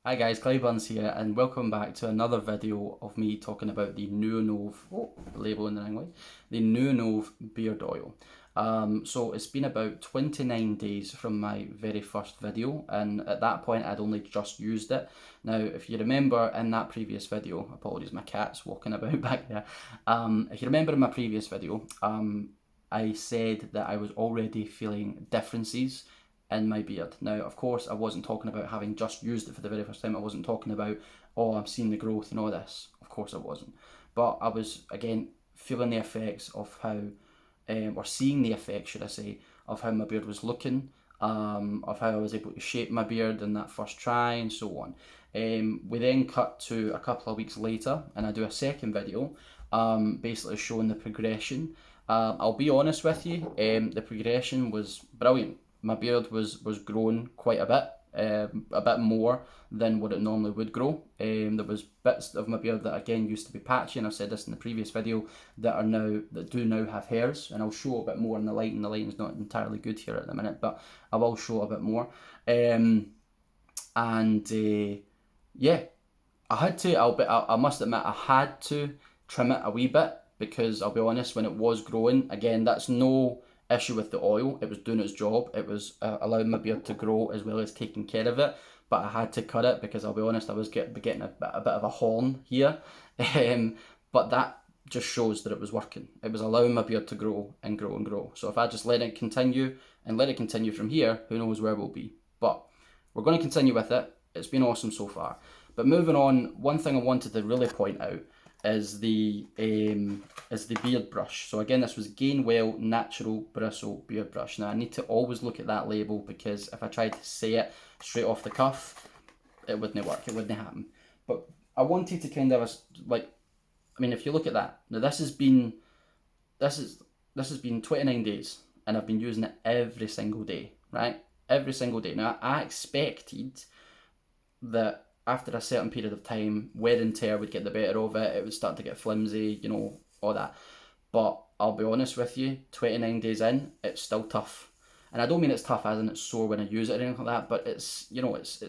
Hi guys, Clyburns here, and welcome back to another video of me talking about the Nuonove, label in the wrong way, the Nuonove beard oil. So it's been about 29 days from my very first video, and at that point I'd only just used it. Now, if you remember in that previous video, apologies, my cat's walking about back there. If you remember in my previous video, I said that I was already feeling differences in my beard. Now, of course, I wasn't talking about having just used it for the very first time. I wasn't talking about, oh, I'm seeing the growth and all this. Of course I wasn't. But I was, again, feeling the effects of how, or seeing the effects, should I say, of how my beard was looking, of how I was able to shape my beard in that first try and so on. We then cut to a couple of weeks later and I do a second video, basically showing the progression. I'll be honest with you, the progression was brilliant. My beard was growing quite a bit more than what it normally would grow. There was bits of my beard that again used to be patchy, and I've said this in the previous video, that do now have hairs, and I'll show a bit more in the light, and the lighting's not entirely good here at the minute, but I will show a bit more. Yeah, I must admit, I had to trim it a wee bit, because I'll be honest, when it was growing, again, that's no issue with the oil. It was doing its job. It was allowing my beard to grow as well as taking care of it, but I had to cut it because I'll be honest, I was getting a bit of a horn here. But that just shows that it was working. It was allowing my beard to grow and grow and grow. So if I just let it continue and let it continue from here, who knows where we'll be. But we're going to continue with it. It's been awesome so far. But moving on, one thing I wanted to really point out is the beard brush. So again, this was Gainwell Natural Bristle Beard Brush. Now I need to always look at that label, because if I tried to say it straight off the cuff, it wouldn't work, it wouldn't happen. But I wanted to kind of, like, I mean, if you look at that, now this has been 29 days, and I've been using it every single day, right? Every single day. Now I expected that after a certain period of time, wear and tear would get the better of it, it would start to get flimsy, you know, all that. But I'll be honest with you, 29 days in, it's still tough. And I don't mean it's tough as in it's sore when I use it or anything like that, but it's, you know, it's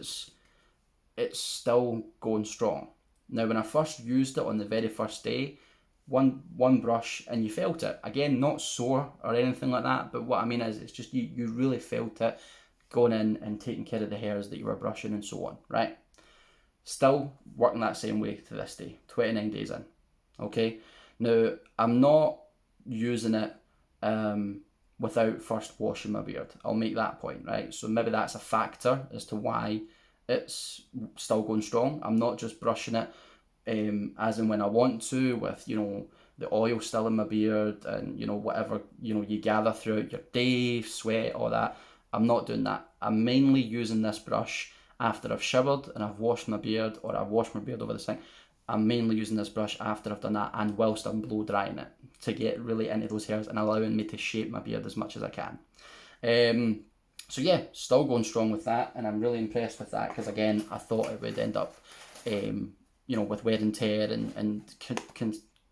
still going strong. Now, when I first used it on the very first day, one brush and you felt it. Again, not sore or anything like that, but what I mean is it's just you really felt it going in and taking care of the hairs that you were brushing and so on, right? Still working that same way to this day, 29 days in. Okay, now I'm not using it without first washing my beard. I'll make that point, right? So maybe that's a factor as to why it's still going strong. I'm not just brushing it as and when I want to, with, you know, the oil still in my beard and, you know, whatever, you know, you gather throughout your day, sweat, all that. I'm not doing that. I'm mainly using this brush after I've showered and I've washed my beard, or I've washed my beard over the sink. I'm mainly using this brush after I've done that, and whilst I'm blow drying it, to get really into those hairs and allowing me to shape my beard as much as I can. So yeah, still going strong with that, and I'm really impressed with that, because again, I thought it would end up, you know, with wear and tear and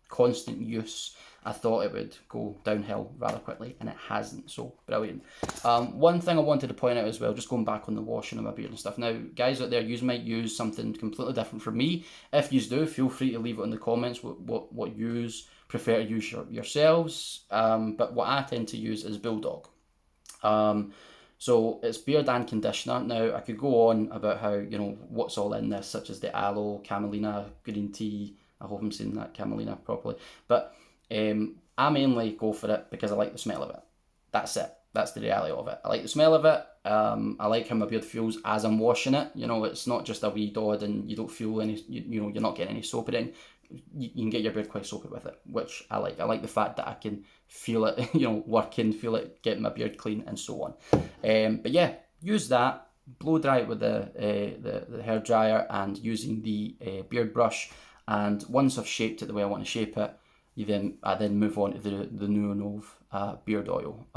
constant use, I thought it would go downhill rather quickly, and it hasn't, so brilliant. One thing I wanted to point out as well, just going back on the washing of my beard and stuff. Now, guys out there, you might use something completely different from me. If you do, feel free to leave it in the comments what you prefer to use yourselves. But what I tend to use is Bulldog. So it's beard and conditioner. Now, I could go on about how, you know, what's all in this, such as the aloe, camelina, green tea. I hope I'm saying that camelina properly. But I mainly go for it because I like the smell of it. That's it. That's the reality of it. I like the smell of it. I like how my beard feels as I'm washing it. You know, it's not just a wee dod and you don't feel any, you know, you're not getting any soap in. You can get your beard quite soapy with it, which I like. I like the fact that I can feel it, you know, working, feel it getting my beard clean and so on. But yeah, use that. Blow dry it with the hair dryer and using the beard brush. And once I've shaped it the way I want to shape it, I then move on to the Nuonove beard oil.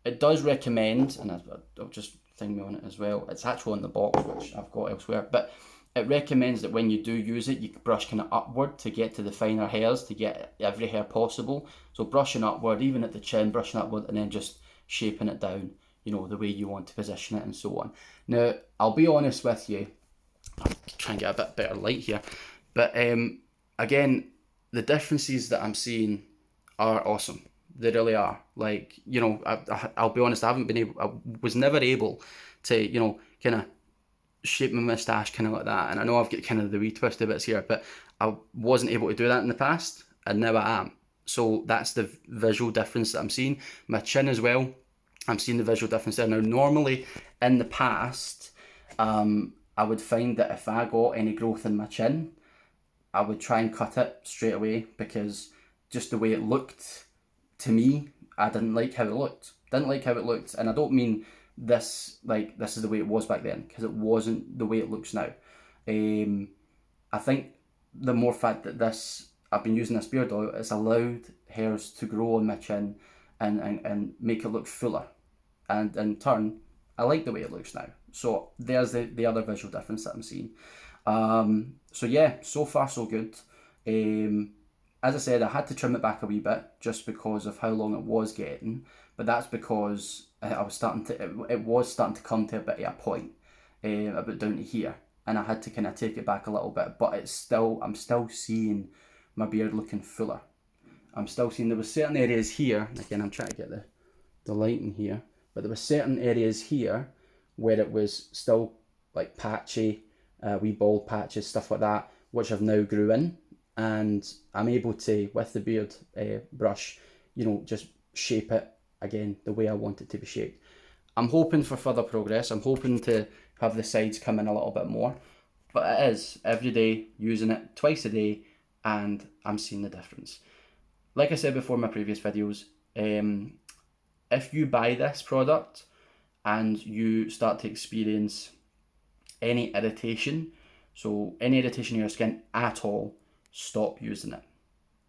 It does recommend, and I'll just thing me on it as well, it's actually on the box, which I've got elsewhere, but it recommends that when you do use it, you brush kind of upward to get to the finer hairs, to get every hair possible. So brushing upward, even at the chin, brushing upward, and then just shaping it down, you know, the way you want to position it and so on. Now, I'll be honest with you, I'll try and get a bit better light here. But again, the differences that I'm seeing are awesome. They really are. Like, you know, I'll be honest, I was never able to, you know, kind of shape my moustache kind of like that. And I know I've got kind of the wee twisty bits here, but I wasn't able to do that in the past, and now I am. So that's the visual difference that I'm seeing. My chin as well, I'm seeing the visual difference there. Now, normally in the past, I would find that if I got any growth in my chin, I would try and cut it straight away, because just the way it looked to me, I didn't like how it looked. Didn't like how it looked, and I don't mean this like this is the way it was back then, because it wasn't the way it looks now. I think the more fact that I've been using this beard oil, it's allowed hairs to grow on my chin and make it look fuller. And in turn, I like the way it looks now. So there's the other visual difference that I'm seeing. So yeah, so far so good. As I said, I had to trim it back a wee bit just because of how long it was getting, but that's because I was starting to, it was starting to come to a bit of a point, about down to here, and I had to kind of take it back a little bit, but I'm still seeing my beard looking fuller. I'm still seeing, there was certain areas here, again I'm trying to get the light in here, but there were certain areas here where it was still like patchy, wee bald patches, stuff like that, which I've now grew in, and I'm able to, with the beard brush, you know, just shape it again the way I want it to be shaped. I'm hoping for further progress. I'm hoping to have the sides come in a little bit more, but it is every day, using it twice a day, and I'm seeing the difference. Like I said before in my previous videos, if you buy this product and you start to experience any irritation, so any irritation in your skin at all, stop using it,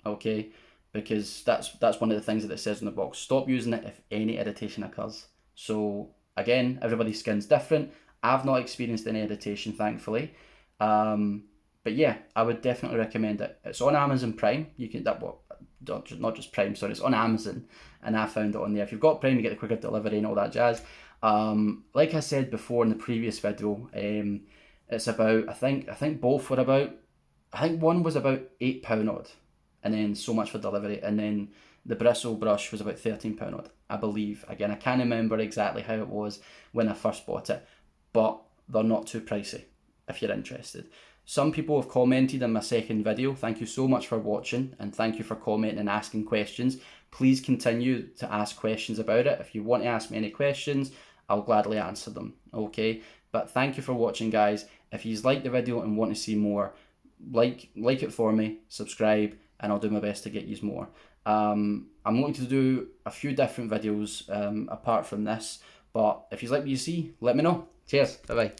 okay? Because that's one of the things that it says in the box. Stop using it if any irritation occurs. So again, everybody's skin's different. I've not experienced any irritation, thankfully. But yeah, I would definitely recommend it. It's on Amazon Prime. You can not just Prime, sorry, it's on Amazon, and I found it on there. If you've got Prime, you get the quicker delivery and all that jazz. Like I said before in the previous video, it's about, I think both were about, I think one was about £8 odd, and then so much for delivery, and then the bristle brush was about £13 odd, I believe. Again, I can't remember exactly how it was when I first bought it, but they're not too pricey if you're interested. Some people have commented in my second video. Thank you so much for watching, and thank you for commenting and asking questions. Please continue to ask questions about it. If you want to ask me any questions, I'll gladly answer them, okay? But thank you for watching, guys. If you like the video and want to see more, like it for me, subscribe, and I'll do my best to get you more. I'm going to do a few different videos apart from this, but if you like what you see, let me know. Cheers, bye bye.